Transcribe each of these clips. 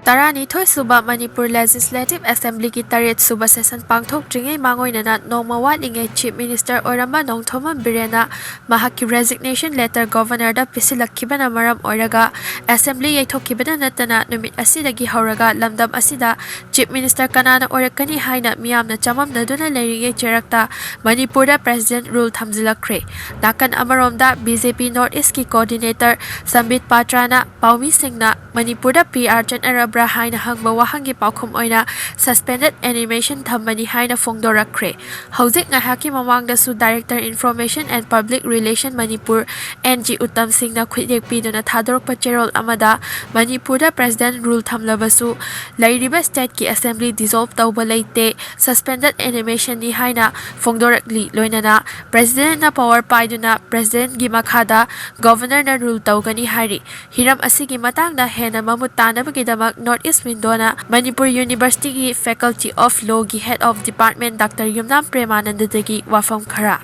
Tarani Thoi Suba Manipur Legislative Assembly ki Taret Suba Session Pangthok Tringai Mangoinana Nongma Watlingai Chief Minister Oiramba Nongthoman Birena Mahaki resignation letter Governor da Pisilakibana Maram Oiraga Assembly Yaithokibana Natana Numit Asidagi Hauraga Lamdam Asida Chief Minister Kanana Oirakani Haina Miyamna Chamam Naduna Lerige Cherakta Manipurda President Rule Thamzilakre Nakan Amaromda BJP North East ki Coordinator Sambit Patrana Paumi Singna Manipurda PR Jan Arab Haina hangba wahangi paukhum oina suspended animation thambani haina phongdorakre hojik ngahaki mamangda su Director Information and Public Relation Manipur NG Uttam Singh na khuyek piduna thadorokpa cherol amada Manipurda President Rule thamlabasu lairiba state ki assembly dissolve tawba leite suspended animation ni haina phongdorakli loinana President na power paiduna President gi makhada Governor na rule tawgani hari hiram asigi matangda hena mamut tanabagidamag North East Mindona Manipur University ki Faculty of Law ki Head of Department Dr. Yumnam Premananda dagi wafam khara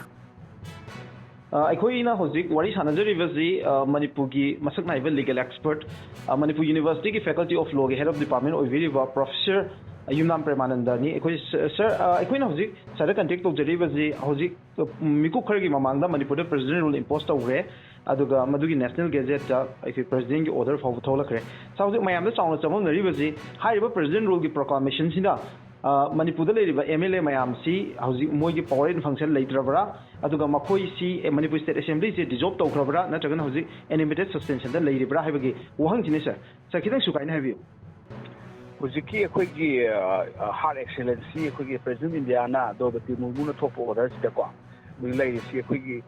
ꯑꯩꯈꯣꯏꯅ ꯍꯧꯖꯤꯛ ꯋꯥꯔꯤ ꯁꯥꯟꯅꯖꯔꯤꯕꯁꯤ ꯃꯅꯤꯄꯨꯔꯒꯤ ꯃꯁꯛ ꯅꯥꯏꯕ legal expert Manipur ꯌꯨꯅꯤꯚꯔꯁꯤꯇꯤꯒꯤ faculty of law head of department ꯑꯣꯏꯕꯤꯔꯤꯕ professor Yumnam ꯄ꯭ꯔꯦꯃꯥꯅꯟꯗꯅꯤ ꯑꯩꯈꯣꯏ ꯁꯔ ꯑꯩꯈꯣꯏꯅ ꯍꯧꯖꯤꯛ ꯁꯔꯗ ꯀꯟꯇꯦꯛ ꯇꯧꯖꯔꯤꯕꯁꯤ ꯍꯧꯖꯤꯛ ꯃꯤꯀꯨꯞ ꯈꯔꯒꯤ ꯃꯃꯥꯡꯗ ꯃꯅꯤꯄꯨꯔꯗ ꯄ꯭ꯔꯦꯁꯤꯗꯦꯟ ꯔꯨꯜ ꯏꯝꯄꯣꯁ ꯇꯧꯈ꯭ꯔꯦ ꯑꯗꯨꯒ ꯃꯗꯨꯒꯤ ꯅꯦꯁꯅꯦꯜ ꯒꯦꯖꯦꯠꯇ ꯑꯩꯈꯣꯏ ꯄ꯭ꯔꯦꯁꯤꯗꯦꯟꯒꯤ ꯑꯣꯔꯗꯔ ꯐꯥꯎꯕ ꯊꯣꯛꯂꯛꯈ꯭ꯔꯦ ꯍꯧꯖꯤꯛ ꯃꯌꯥꯝꯗ ꯆꯥꯎꯅ ꯆꯃꯝꯅꯔꯤꯕꯁꯤ ꯍꯥꯏꯔꯤꯕ ꯄ꯭ꯔꯦꯁꯤꯗꯦꯟ ꯔꯨꯜꯒꯤ ꯄ꯭ꯔꯣꯀ꯭ꯂꯥꯃꯦꯁꯟꯁꯤꯅ ꯃꯅꯤꯄꯨꯔꯗ ꯂꯩꯔꯤꯕ MLA ꯃꯌꯥꯝꯁꯤ ꯍꯧꯖꯤꯛ ꯃꯣꯏꯒꯤ ꯄꯥꯋꯔ ꯑꯦꯟ ꯐꯪꯁꯟ ꯂꯩꯇ꯭ꯔꯕ꯭ꯔꯥ ꯑꯗꯨꯒ ꯃꯈꯣꯏꯁꯤ ꯃꯅꯤꯄꯨꯔ ꯁ꯭ꯇꯦꯠ ꯑꯦꯁꯦꯝꯕ꯭ꯂꯤꯁꯤ ꯗꯤꯖꯣꯜꯕ ꯇꯧꯈ꯭ꯔꯕ꯭ꯔꯥ ꯅꯠꯇ꯭ꯔꯒꯅ ꯍꯧꯖꯤꯛ ꯑꯦꯅꯤꯃꯦꯇꯦꯗ ꯁꯁꯄꯦꯟꯁꯟꯗ ꯂꯩꯔꯤꯕ꯭ꯔꯥ ꯍꯥꯏꯕꯒꯤ ꯋꯥꯍꯪꯁꯤꯅꯤ ꯁꯔ ꯈꯤꯇꯪ ꯁꯨꯒꯥꯏꯅ ꯍꯥꯏꯕꯤꯌꯨ ꯍꯧꯖꯤꯛꯀꯤ ꯑꯩꯈꯣꯏꯒꯤ ꯍꯥꯔꯠ ꯑꯦꯛꯁꯦꯂꯦꯟꯁꯤ ꯑꯩꯈꯣꯏꯒꯤ ꯄ꯭ꯔꯦꯁꯤꯗꯦꯟ ꯏꯟꯗꯤꯌꯥꯅ ꯗ꯭ꯔꯧꯄꯗꯤ ꯃꯨꯔꯃꯨꯅ ꯊꯣꯛꯄ ꯑꯣꯔꯗꯔꯁꯤꯗꯀꯣ ꯍꯧꯖꯤꯛ ꯂꯩꯔꯤꯁꯤ ꯑꯩꯈꯣꯏꯒꯤ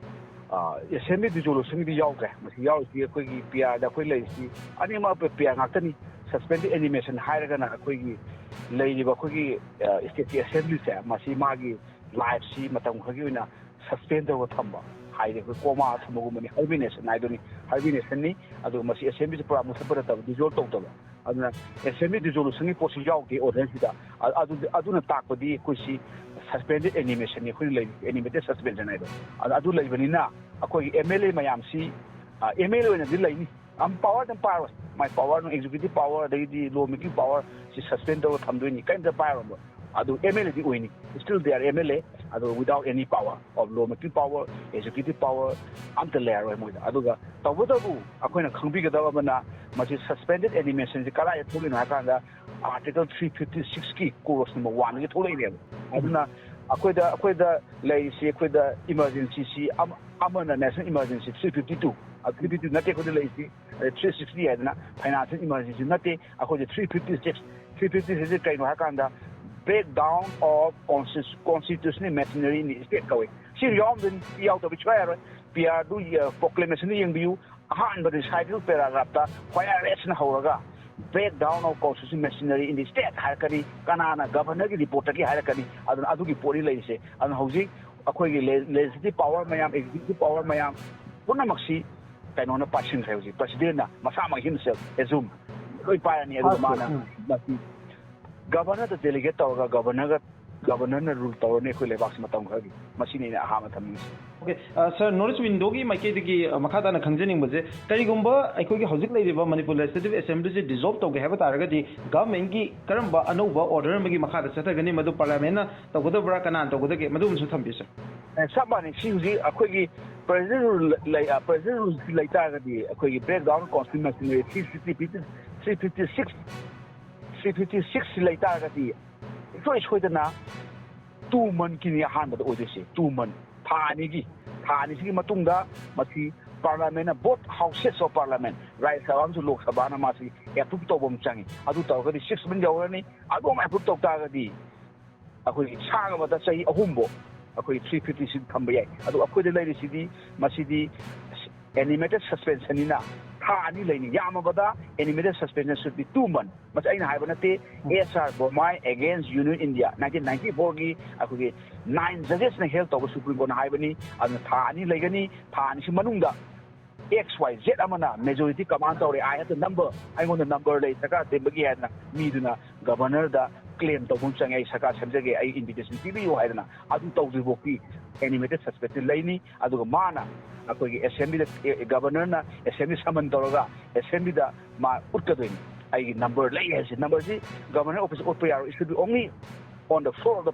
ꯑꯦꯁꯦꯝꯕ꯭ꯂꯤ ꯗꯤꯖꯣꯂꯨꯁꯟꯒꯤꯗꯤ ꯌꯥꯎꯗ꯭ꯔꯦ ꯃꯁꯤ ꯌꯥꯎꯔꯤꯁꯤ ꯑꯩꯈꯣꯏꯒꯤ ꯄꯤꯌꯥꯔꯗ ꯑꯩꯈꯣꯏ ꯂꯩꯔꯤꯁꯤ ꯑꯅꯤꯃꯛ ꯄꯤꯌꯥꯔ ꯉꯥꯛꯇꯅꯤ ꯁꯁꯄꯦꯟꯗꯦꯗ ꯑꯦꯅꯤꯃꯦꯁꯟ ꯍꯥꯏꯔꯒꯅ ꯑꯩꯈꯣꯏꯒꯤ ꯂꯩꯔꯤꯕ ꯑꯩꯈꯣꯏꯒꯤ ꯁ꯭ꯇꯦꯠꯀꯤ ꯑꯦꯁꯦꯝꯕ꯭ꯂꯤꯁꯦ ꯃꯁꯤ ꯃꯥꯒꯤ ꯂꯥꯏꯐꯁꯤ ꯃꯇꯝ ꯈꯔꯒꯤ ꯑꯣꯏꯅ ꯁꯁꯄꯦꯟ ꯇꯧꯔꯒ ꯊꯝꯕ ꯍꯥꯏꯗꯤ ꯑꯩꯈꯣꯏ ꯀꯣꯃꯥ ꯊꯝꯕꯒꯨꯝꯕꯅꯤ ꯍꯥꯏꯕꯤꯅꯦꯁꯟ ꯍꯥꯏꯗꯨꯅꯤ ꯍꯥꯏꯕꯤꯅꯦꯁꯟꯅꯤ ꯑꯗꯨꯒ ꯃꯁꯤ ꯑꯦꯁꯦꯝꯕ꯭ꯂꯤꯁꯤ ꯄꯨꯔꯥ ꯃꯨꯊꯠꯄ ꯅꯠꯇꯕ ꯗꯤꯖꯣꯜꯕ ꯇꯧꯗꯕ ꯑꯗꯨꯅ ꯑꯦꯁꯦꯝꯕ꯭ꯂꯤ ꯗꯤꯖꯣꯂꯨꯁꯟꯒꯤ ꯄꯣꯠꯁꯤ ꯌꯥꯎꯗꯦ ꯑꯣꯔꯗꯔꯁꯤꯗ ꯑꯗꯨꯅ ꯇꯥꯛꯄꯗꯤ ꯑꯩꯈꯣꯏꯁꯤ ꯁꯁꯄꯦꯟꯗꯦꯗ ꯑꯦꯅꯤꯃꯦꯁꯟꯅꯤ ꯑꯩꯈꯣꯏꯅ ꯂꯩꯔꯤꯁꯤ ꯑꯦꯅꯤꯃꯦꯇꯦꯗ ꯁꯁꯄꯦꯟꯁꯟ ꯍꯥꯏꯗꯣ ꯑꯗꯨ ꯂꯩꯕꯅꯤꯅ ꯑꯩꯈꯣꯏꯒꯤ MLA ꯃꯌꯥꯝꯁꯤ MLA ꯑꯣꯏꯅꯗꯤ ꯂꯩꯅꯤ ꯄꯥꯋꯔ ꯑꯗꯨꯝ ꯄꯥꯏꯔꯣꯏ ꯃꯥꯏ ꯄꯥꯋꯔ ꯑꯦꯛꯖꯤꯀ꯭ꯌꯨꯇꯤꯚ ꯄꯥꯋꯔ ꯑꯗꯒꯤꯗꯤ ꯂꯣ ꯃꯦꯀꯤꯡ ꯄꯥꯋꯔ ꯁꯤ ꯁꯁꯄꯦꯟ ꯇꯧꯔꯒ ꯊꯝꯗꯣꯏꯅꯤ ꯀꯔꯤꯝꯇ ꯄꯥꯏꯔꯣꯏꯕ ꯑꯗꯨ MLAꯗꯤ ꯑꯣꯏꯅꯤ ꯁ꯭ꯇꯤꯜ ꯗꯦ ꯑꯥꯔ MLA ꯑꯗꯨ without any power of law making power executive power ꯑꯝꯇ ꯂꯩꯔꯔꯣꯏ ꯃꯣꯏꯗ ꯑꯗꯨꯒ ꯇꯧꯕꯇꯕꯨ ꯑꯩꯈꯣꯏꯅ ꯈꯪꯕꯤꯒꯗꯕ ꯑꯃꯅ ꯃꯁꯤ ꯁꯁꯄꯦꯟꯗꯦꯗ ꯑꯦꯅꯤꯃꯦꯁꯟꯁꯤ ꯀꯗꯥꯏꯗ ꯊꯣꯛꯂꯤꯅꯣ ꯍꯥꯏ ꯀꯥꯟꯗ ꯑꯥꯔꯇꯤꯀꯜ 356ꯀꯤ ꯀ꯭ꯂꯣꯖ ꯅꯝꯕꯔ 1ꯗꯒꯤ ꯊꯣꯛꯂꯛꯏꯅꯦꯕ ꯑꯗꯨꯅ ꯑꯩꯈꯣꯏꯗ ꯂꯩꯔꯤꯁꯤ ꯑꯩꯈꯣꯏꯗ ꯏꯃꯔꯖꯦꯟꯁꯤꯁꯤ ꯑꯃꯅ ꯅꯦꯁꯅꯦꯜ ꯏꯃꯔꯖꯦꯟꯁꯤ 352 352 ꯅꯠꯇꯦ ꯑꯩꯈꯣꯏꯗ ꯂꯩꯔꯤꯁꯤ 360 ꯍꯥꯏꯗꯅ ꯐꯥꯏꯅꯥꯟꯁꯤꯌꯦꯜ ꯏꯃꯔꯖꯦꯟꯁꯤ ꯅꯠꯇꯦ ꯑꯩꯈꯣꯏꯁꯦ 356 ꯀꯩꯅꯣ ꯍꯥꯏ ꯀꯥꯟꯗ breakdown of constitutional machinery in the state kawai si yawmdin yawtabi chayaroi PR du proclamation yengbiu ahan bad recital paragraph ta IRS na horaga breakdown of constitutional machinery in the state harakani kanana governor ki report ki harakani adu ki pori leise adu hauji akhoi gi legislative power mayam executive power mayam punamaksi kainona passion hauji president na masa ma himself assume loi parani adu mana Governor the delegate tawga governor na rule tawne khoi lebak matam khagi masini ne aha matam Okay sir notice window gi maike digi makhada na khangjening baje karigumba akhoi gi hojik leiriba Manipur Legislative Assembly se dissolve tawge haba taragadi government gi karamba anouba order magi makhada chatagani madu parliament na tawgodabra kana tawgodage madu su thambi sir sabani si huji akhoi gi president rule laitagadi akhoi gi breakdown constitutional 356 laitagadi soidana 2 month kini hanbada odese 2 month thani sigi matungda masi parliament na both houses of parliament right sabam su lok sabha na masi approve tobom changi adu tawgadi 6 month yawrani adu ma approve tawtagadi akoi saga bada sai ahumbo akoi 356 thamba yai adu akoi de lairi sidi masidi animated suspension ina thani laini yamabada animated suspension should be 2 months mas aina haibanate SR Bomai against Union India 1994 gi akoi 9 judges na held to Supreme Court na haibani adu thani laigani thani si manungda XYZ amana majority command tawre I have the number I want the number lai saka debagi hadna miduna governor da claim to bun changai saka samjage ai invitation pibiyo haidana adu tawdibokki animated suspension laini adu mana akoi assembly governor na assembly summon tawraga assembly da ma utkadoini I number like number si governor office it should be only on the floor of the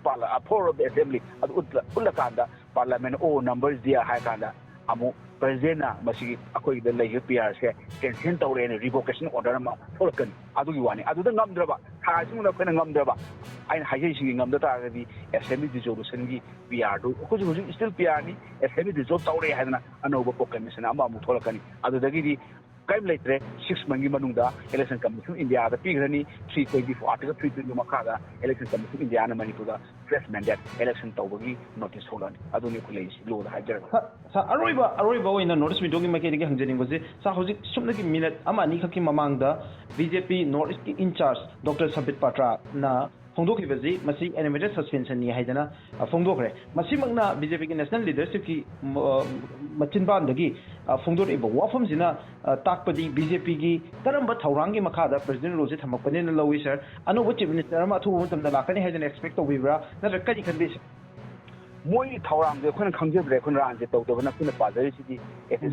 floor of the assembly at Ullakanda parliament numbers there high kanda amu president na masi akoi the lay PR se cancel tawre ne revocation order ma tholakan adu gi wani adu da ngamdraba ha sing na khena ngamdraba ai haje sing ngamda ta ga di assembly dissolution gi PR do ko ju still PR ni assembly dissolve tawre hadana anoba proclamation ama mu tholakani adu da gi di Kaim later 6 months manungda election commission India the pigrani 324 article 320 makada election commission India na Manipur fresh mandate election tawagi notice holan aduni kulei law da hajar sa aroiba oina notice mi dogi makeni ge hanjeni goje sa hoji sumna ki minute ama ni khaki mamangda BJP North East in charge Dr. Sabit Patra na Fongdokhibaji masi animated suspension ni haidana fongdokre masimangna BJP ki national leadership ki machinban dagi fongdor ibo wafam jina takpadi BJP ki karamba thaurangi makhada president roje thamakpane na lawi sir anobo chief minister ma thu mutam da lakani haidana expect to wibra na rakani khanbe moi thawrang de khon khangjebre khon ran je tawdabana khuna pajari sidi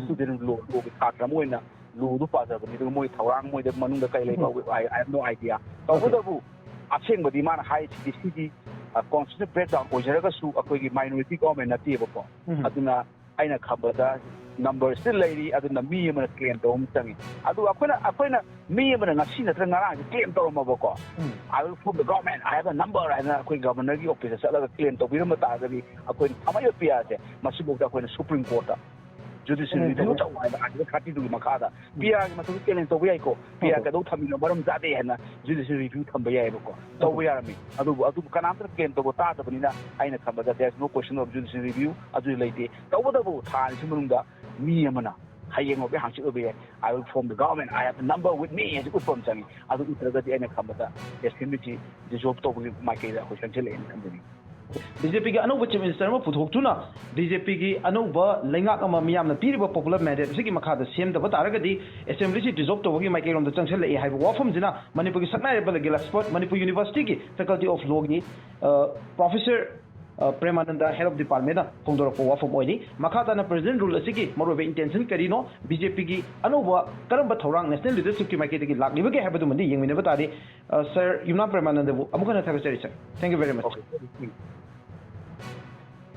student law ko khatra moina lu du pajabani du moi thawrang moi de manung da kai lei I have no idea tawdabu Aching man high city constitutional breakdown Ojarasu a minority government at the Boko. Aduna Aina Kabada number still lady Aduna me and a claim to home tongue. Adu Aquina me and a seen a claim to Maboko. I will put the government. I have a number and a quick governor officer claim to Virumatagari, a quick Amayo Piazza, Masubuka Supreme Court. Judiciary Kati to Makada. Pia Matukan to Viaco, Pia Gadotami, Baram Zade and judiciary review Tambayako. So we are me. Adu Kanata came to Botata Vanina, Aina Kamba, that there's no question of judiciary review as related. Over the vote, Simunda, Miyamana. I will form the government. I have a number with me as a good from Sami. I will the end of the committee, the job to my case, which until end company. BJP ki anuba chief minister ma puthokthuna BJP ki anuba lengak ama miyam na piriba popular mandate sigi makha da sem da bataraga di assembly si dissolve to gi maike rom da changchel le hai wafam jina Manipur ki saknai ba legal expert Manipur University ki faculty of law ni professor Premananda head of department na phongdor ko wafam oini makha da na president rule asigi marobe intention karino BJP ki anuba karamba thorang national leadership ki maike gi lakni ba ge habadu mandi yengmine batari sir Yumna Premananda bu amukana thagachari sir thank you very much. Okay.